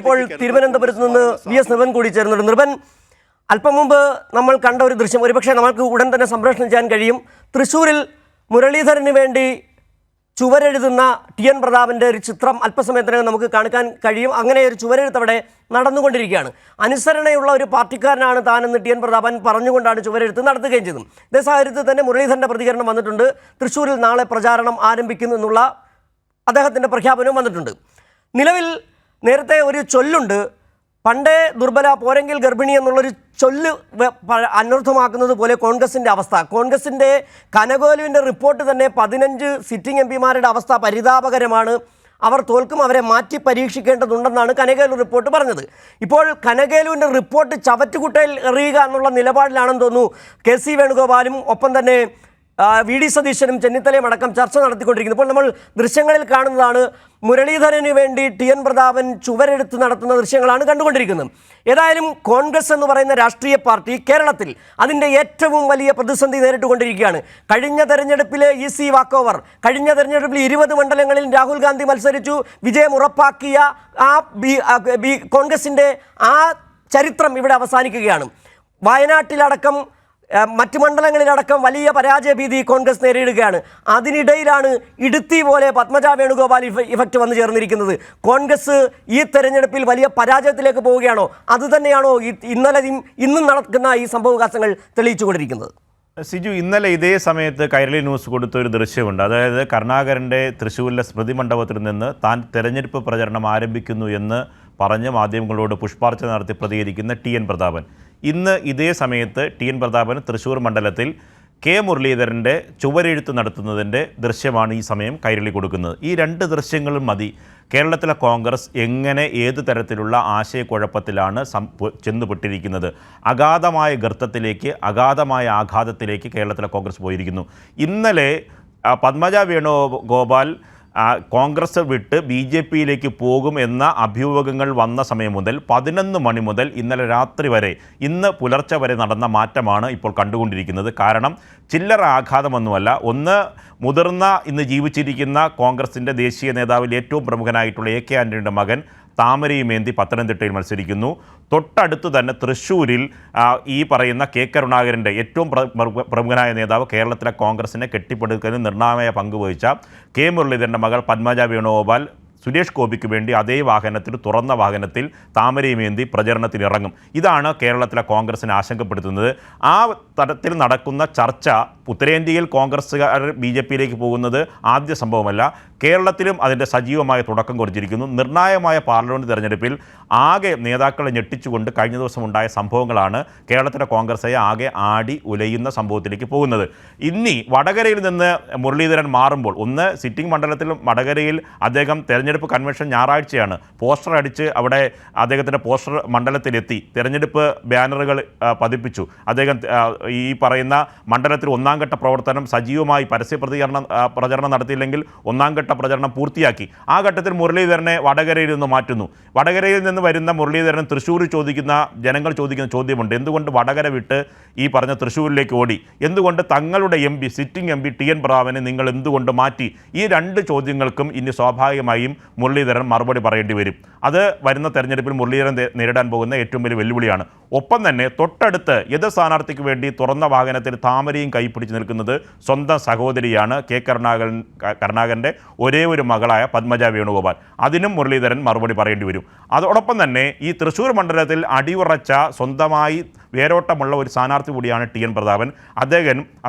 ഇപ്പോൾ തിരുവനന്തപുരത്ത് നിന്ന് VS നിർവൻ കൂടി ചേർന്നുണ്ട്. നിർവൻ, അല്പം മുമ്പ് നമ്മൾ കണ്ട ഒരു ദൃശ്യം ഒരുപക്ഷെ നമുക്ക് ഉടൻ തന്നെ സംപ്രേഷണം ചെയ്യാൻ കഴിയും. തൃശ്ശൂരിൽ മുരളീധരന് വേണ്ടി ചുവരെഴുതുന്ന TN പ്രതാപൻ്റെ ഒരു ചിത്രം അല്പസമയത്തിനകം നമുക്ക് കാണിക്കാൻ കഴിയും. അങ്ങനെ ഒരു ചുവരെഴുത്ത് അവിടെ നടന്നുകൊണ്ടിരിക്കുകയാണ്. അനുസരണയുള്ള ഒരു പാർട്ടിക്കാരനാണ് താനെന്ന് TN പ്രതാപൻ പറഞ്ഞുകൊണ്ടാണ് ചുവരെഴുത്ത് നടത്തുകയും ചെയ്തത്. ഇതേ സാഹചര്യത്തിൽ തന്നെ മുരളീധരൻ്റെ പ്രതികരണം വന്നിട്ടുണ്ട്. തൃശ്ശൂരിൽ നാളെ പ്രചാരണം ആരംഭിക്കുന്നു എന്നുള്ള അദ്ദേഹത്തിൻ്റെ പ്രഖ്യാപനവും വന്നിട്ടുണ്ട്. നിലവിൽ നേരത്തെ ഒരു ചൊല്ലുണ്ട്, പണ്ടേ ദുർബല പോരെങ്കിൽ ഗർഭിണി എന്നുള്ളൊരു ചൊല്ല് അനർത്ഥമാക്കുന്നത് പോലെ കോൺഗ്രസിൻ്റെ അവസ്ഥ. കോൺഗ്രസിൻ്റെ കനകോലുവിൻ്റെ റിപ്പോർട്ട് തന്നെ 15 സിറ്റിംഗ് MPമാരുടെ അവസ്ഥ പരിതാപകരമാണ്, അവർ തോൽക്കും, അവരെ മാറ്റി പരീക്ഷിക്കേണ്ടതുണ്ടെന്നാണ് കനകേലു റിപ്പോർട്ട് പറഞ്ഞത്. ഇപ്പോൾ കനകേലുവിൻ്റെ റിപ്പോർട്ട് ചവറ്റുകുട്ടയിൽ എറിയുക എന്നുള്ള നിലപാടിലാണെന്ന് തോന്നുന്നു KC വേണുഗോപാലും ഒപ്പം തന്നെ VD സതീശനും ചെന്നിത്തലയും അടക്കം ചർച്ച നടത്തിക്കൊണ്ടിരിക്കുന്നു. ഇപ്പോൾ നമ്മൾ ദൃശ്യങ്ങളിൽ കാണുന്നതാണ് മുരളീധരന് വേണ്ടി TN പ്രതാപൻ ചുവരെഴുത്ത് നടത്തുന്ന ദൃശ്യങ്ങളാണ് കണ്ടുകൊണ്ടിരിക്കുന്നത്. ഏതായാലും കോൺഗ്രസ് എന്ന് പറയുന്ന രാഷ്ട്രീയ പാർട്ടി കേരളത്തിൽ അതിൻ്റെ ഏറ്റവും വലിയ പ്രതിസന്ധി നേരിട്ടുകൊണ്ടിരിക്കുകയാണ്. കഴിഞ്ഞ തെരഞ്ഞെടുപ്പിലെ EC വാക്കോവർ, കഴിഞ്ഞ തെരഞ്ഞെടുപ്പിൽ 20 മണ്ഡലങ്ങളിൽ രാഹുൽ ഗാന്ധി മത്സരിച്ചു, വിജയം ഉറപ്പാക്കിയ ആ കോൺഗ്രസിൻ്റെ ആ ചരിത്രം ഇവിടെ അവസാനിക്കുകയാണ്. വയനാട്ടിലടക്കം മറ്റ് മണ്ഡലങ്ങളിലടക്കം വലിയ പരാജയ ഭീതി കോൺഗ്രസ് നേരിടുകയാണ്. അതിനിടയിലാണ് ഇടുത്തി പോലെ പത്മജ വേണുഗോപാൽ ഇഫക്റ്റ് വന്നു ചേർന്നിരിക്കുന്നത്. കോൺഗ്രസ് ഈ തെരഞ്ഞെടുപ്പിൽ വലിയ പരാജയത്തിലേക്ക് പോവുകയാണോ? അതുതന്നെയാണോ ഇന്നും നടക്കുന്ന ഈ സംഭവവികാസങ്ങൾ തെളിയിച്ചുകൊണ്ടിരിക്കുന്നത്? സിജു, ഇന്നലെ ഇതേ സമയത്ത് കൈരളി ന്യൂസ് കൊടുത്ത ഒരു ദൃശ്യമുണ്ട്. അതായത് കരുണാകരൻ്റെ തൃശ്ശൂരിലെ സ്മൃതി മണ്ഡപത്തിൽ നിന്ന് താൻ തെരഞ്ഞെടുപ്പ് പ്രചരണം ആരംഭിക്കുന്നു എന്ന് പറഞ്ഞ് മാധ്യമങ്ങളോട് പുഷ്പാർച്ചന നടത്തി പ്രതികരിക്കുന്ന TN പ്രതാപൻ. ഇന്ന് ഇതേ സമയത്ത് TN പ്രതാപൻ തൃശ്ശൂർ മണ്ഡലത്തിൽ K മുരളീധരൻ്റെ ചുവരെഴുത്ത് നടത്തുന്നതിൻ്റെ ദൃശ്യമാണ് ഈ സമയം കൈരളി കൊടുക്കുന്നത്. ഈ 2 ദൃശ്യങ്ങളും മതി കേരളത്തിലെ കോൺഗ്രസ് എങ്ങനെ ഏത് തരത്തിലുള്ള ആശയക്കുഴപ്പത്തിലാണ് ചെന്നുപെട്ടിരിക്കുന്നത്. അഗാധമായ ഗർത്തത്തിലേക്ക്, അഗാധമായ ആഘാതത്തിലേക്ക് കേരളത്തിലെ കോൺഗ്രസ് പോയിരിക്കുന്നു. ഇന്നലെ പത്മജ വേണുഗോപാൽ കോൺഗ്രസ് വിട്ട് BJPയിലേക്ക് പോകും എന്ന അഭ്യൂഹങ്ങൾ വന്ന സമയം മുതൽ 11 മണി മുതൽ ഇന്നലെ രാത്രി വരെ, ഇന്ന് പുലർച്ചെ വരെ നടന്ന മാറ്റമാണ് ഇപ്പോൾ കണ്ടുകൊണ്ടിരിക്കുന്നത്. കാരണം ചില്ലറ ആഘാതമൊന്നുമല്ല. ഒന്ന്, മുതിർന്ന ഇന്ന് ജീവിച്ചിരിക്കുന്ന കോൺഗ്രസിൻ്റെ ദേശീയ നേതാവിൽ ഏറ്റവും പ്രമുഖനായിട്ടുള്ള AK ആൻ്റണിയുടെ മകൻ താമരയുമേന്തി പത്തനംതിട്ടയിൽ മത്സരിക്കുന്നു. തൊട്ടടുത്ത് തന്നെ തൃശ്ശൂരിൽ ഈ പറയുന്ന K കരുണാകരൻ്റെ ഏറ്റവും പ്രമുഖനായ നേതാവ്, കേരളത്തിലെ കോൺഗ്രസിനെ കെട്ടിപ്പടുക്കുന്നതിന് നിർണായക പങ്കുവഹിച്ച K മുരളീധരൻ്റെ മകൾ പത്മജ വേണുഗോപാൽ സുരേഷ് ഗോപിക്ക് വേണ്ടി അതേ വാഹനത്തിൽ, തുറന്ന വാഹനത്തിൽ താമരയുമേന്തി പ്രചരണത്തിനിറങ്ങും. ഇതാണ് കേരളത്തിലെ കോൺഗ്രസിനെ ആശങ്കപ്പെടുത്തുന്നത്. ആ തരത്തിൽ നടക്കുന്ന ചർച്ച ഉത്തരേന്ത്യയിൽ കോൺഗ്രസ്സുകാർ BJPയിലേക്ക് പോകുന്നത് ആദ്യ സംഭവമല്ല. കേരളത്തിലും അതിൻ്റെ സജീവമായ തുടക്കം കുറിച്ചിരിക്കുന്നു. നിർണായകമായ പാർലമെൻറ്റ് തെരഞ്ഞെടുപ്പിൽ ആകെ നേതാക്കളെ ഞെട്ടിച്ചുകൊണ്ട് കഴിഞ്ഞ ദിവസം ഉണ്ടായ സംഭവങ്ങളാണ് കേരളത്തിലെ കോൺഗ്രസ്സെ ആകെ ആടി ഉലയുന്ന സംഭവത്തിലേക്ക് പോകുന്നത്. ഇനി വടകരയിൽ നിന്ന് മുരളീധരൻ മാറുമ്പോൾ, ഒന്ന്, സിറ്റിംഗ് മണ്ഡലത്തിൽ വടകരയിൽ അദ്ദേഹം തെരഞ്ഞെടുപ്പ് കൺവെൻഷൻ ഞായറാഴ്ചയാണ്, പോസ്റ്റർ അടിച്ച് അവിടെ അദ്ദേഹത്തിൻ്റെ പോസ്റ്റർ മണ്ഡലത്തിലെത്തി തെരഞ്ഞെടുപ്പ് ബാനറുകൾ പതിപ്പിച്ചു. അദ്ദേഹം ഈ പറയുന്ന മണ്ഡലത്തിൽ 1ാം ഘട്ട പ്രവർത്തനം സജീവമായി പ്രചരണം നടത്തിയില്ലെങ്കിൽ 1ാം ഘട്ട പ്രചരണം പൂർത്തിയാക്കി. ആ ഘട്ടത്തിൽ മുരളീധരനെ വടകരയിൽ നിന്ന് മാറ്റുന്നു. വടകരയിൽ നിന്ന് വരുന്ന മുരളീധരൻ തൃശ്ശൂർ ജനങ്ങൾ ചോദിക്കുന്ന ചോദ്യമുണ്ട്, എന്തുകൊണ്ട് വടകര വിട്ട് ഈ പറഞ്ഞ തൃശ്ശൂരിലേക്ക് ഓടി? എന്തുകൊണ്ട് തങ്ങളുടെ സിറ്റിംഗ് MP TN പ്രതാപനെ നിങ്ങൾ എന്തുകൊണ്ട് മാറ്റി? ഈ 2 ചോദ്യങ്ങൾക്കും ഇനി സ്വാഭാവികമായും മുരളീധരൻ മറുപടി പറയേണ്ടി വരും. അത് വരുന്ന തെരഞ്ഞെടുപ്പിൽ മുരളീധരൻ നേരിടാൻ പോകുന്ന ഏറ്റവും വലിയ വെല്ലുവിളിയാണ്. ഒപ്പം തന്നെ തൊട്ടടുത്ത് എതിർ സ്ഥാനാർത്ഥിക്ക് വേണ്ടി തുറന്ന വാഹനത്തിൽ താമരയും കൈപ്പിടിച്ച് നിൽക്കുന്നത് സ്വന്തം സഹോദരിയാണ്, കരുണാകരൻ്റെ ഒരേ ഒരു മകളായ പത്മജ വേണുഗോപാൽ. അതിനും മുരളീധരൻ മറുപടി പറയേണ്ടി വരും. അതോടൊപ്പം തന്നെ ഈ തൃശ്ശൂർ മണ്ഡലത്തിൽ അടിയുറച്ച സ്വന്തമായി വേരോട്ടമുള്ള ഒരു സ്ഥാനാർത്ഥി കൂടിയാണ് TN പ്രതാപൻ.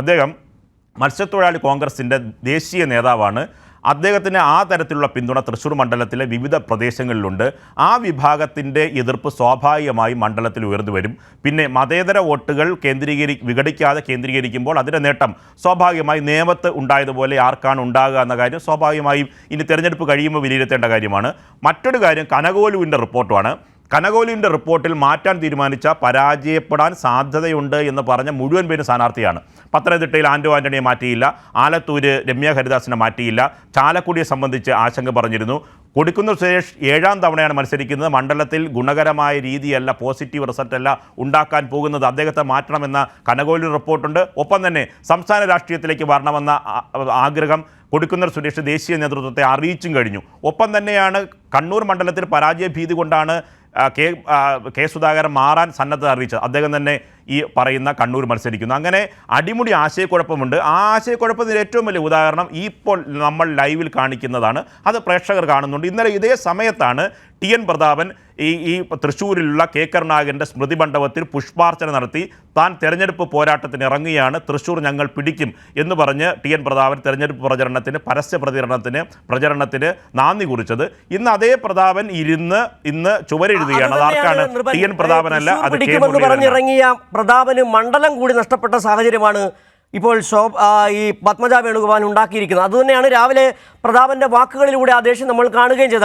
അദ്ദേഹം മത്സ്യത്തൊഴിലാളി കോൺഗ്രസിൻ്റെ ദേശീയ നേതാവാണ്. അദ്ദേഹത്തിന് ആ തരത്തിലുള്ള പിന്തുണ തൃശ്ശൂർ മണ്ഡലത്തിലെ വിവിധ പ്രദേശങ്ങളിലുണ്ട്. ആ വിഭാഗത്തിൻ്റെ എതിർപ്പ് സ്വാഭാവികമായും മണ്ഡലത്തിൽ ഉയർന്നു വരും. പിന്നെ മതേതര വോട്ടുകൾ വിഘടിക്കാതെ കേന്ദ്രീകരിക്കുമ്പോൾ അതിൻ്റെ നേട്ടം സ്വാഭാവികമായി നേമത്ത് ഉണ്ടായതുപോലെ ആർക്കാണ് ഉണ്ടാകുക എന്ന കാര്യം സ്വാഭാവികമായും ഇനി തെരഞ്ഞെടുപ്പ് കഴിയുമ്പോൾ വിലയിരുത്തേണ്ട കാര്യമാണ്. മറ്റൊരു കാര്യം കനകോലുവിൻ്റെ റിപ്പോർട്ടാണ്. കനകോലിൻ്റെ റിപ്പോർട്ടിൽ മാറ്റാൻ തീരുമാനിച്ച പരാജയപ്പെടാൻ സാധ്യതയുണ്ട് എന്ന് പറഞ്ഞ മുഴുവൻ പേരും സ്ഥാനാർത്ഥിയാണ്. പത്തനംതിട്ടയിൽ ആൻഡോ ആൻ്റണിയെ മാറ്റിയില്ല, ആലത്തൂര് രമ്യ ഹരിദാസിനെ മാറ്റിയില്ല, ചാലക്കുടിയെ സംബന്ധിച്ച് ആശങ്ക പറഞ്ഞിരുന്നു. കൊടിക്കുന്നിൽ സുരേഷ് 7ാം തവണയാണ് മത്സരിക്കുന്നത്. മണ്ഡലത്തിൽ ഗുണകരമായ രീതിയല്ല, പോസിറ്റീവ് റിസൾട്ടല്ല ഉണ്ടാക്കാൻ പോകുന്നത്. അദ്ദേഹത്തെ മാറ്റണമെന്ന കനകോലി റിപ്പോർട്ടുണ്ട്. ഒപ്പം തന്നെ സംസ്ഥാന രാഷ്ട്രീയത്തിലേക്ക് വരണമെന്ന ആഗ്രഹം കൊടിക്കുന്നിൽ സുരേഷ് ദേശീയ നേതൃത്വത്തെ അറിയിച്ചും കഴിഞ്ഞു. ഒപ്പം തന്നെയാണ് കണ്ണൂർ മണ്ഡലത്തിൽ പരാജയ ഭീതി കൊണ്ടാണ് കെ സുധാകരൻ മാറാൻ സന്നദ്ധത അറിയിച്ചത്. അദ്ദേഹം തന്നെ ഈ പറയുന്ന കണ്ണൂർ മത്സരിക്കുന്നു. അങ്ങനെ അടിമുടി ആശയക്കുഴപ്പമുണ്ട്. ആ ആശയക്കുഴപ്പത്തിന് ഏറ്റവും വലിയ ഉദാഹരണം ഇപ്പോൾ നമ്മൾ ലൈവിൽ കാണിക്കുന്നതാണ്. അത് പ്രേക്ഷകർ കാണുന്നുണ്ട്. ഇന്നലെ ഇതേ സമയത്താണ് ടി.എൻ. പ്രതാപൻ ഈ തൃശ്ശൂരിലുള്ള കെ കരുണാകരൻ്റെ സ്മൃതി മണ്ഡപത്തിൽ പുഷ്പാർച്ചന നടത്തി താൻ തെരഞ്ഞെടുപ്പ് പോരാട്ടത്തിന് ഇറങ്ങുകയാണ്, തൃശ്ശൂർ ഞങ്ങൾ പിടിക്കും എന്ന് പറഞ്ഞ് ടി.എൻ. പ്രതാപൻ തെരഞ്ഞെടുപ്പ് പരസ്യ പ്രചരണത്തിന് നാന്ദി കുറിച്ചത്. ഇന്ന് അതേ പ്രതാപൻ ഇന്ന് ചുവരെഴുതുകയാണ്. അതാർക്കാണ്? ടി.എൻ. പ്രതാപനല്ല, അത് കെ പറഞ്ഞിറങ്ങിയ പ്രതാപന് മണ്ഡലം കൂടി നഷ്ടപ്പെട്ട സാഹചര്യമാണ് ഇപ്പോൾ ഈ പത്മജ വേണുഗോപാൽ ഉണ്ടാക്കിയിരിക്കുന്നത്. അതുതന്നെയാണ് രാവിലെ പ്രതാപന്റെ വാക്കുകളിലൂടെ ആ ദേഷ്യം നമ്മൾ കാണുകയും ചെയ്തത്.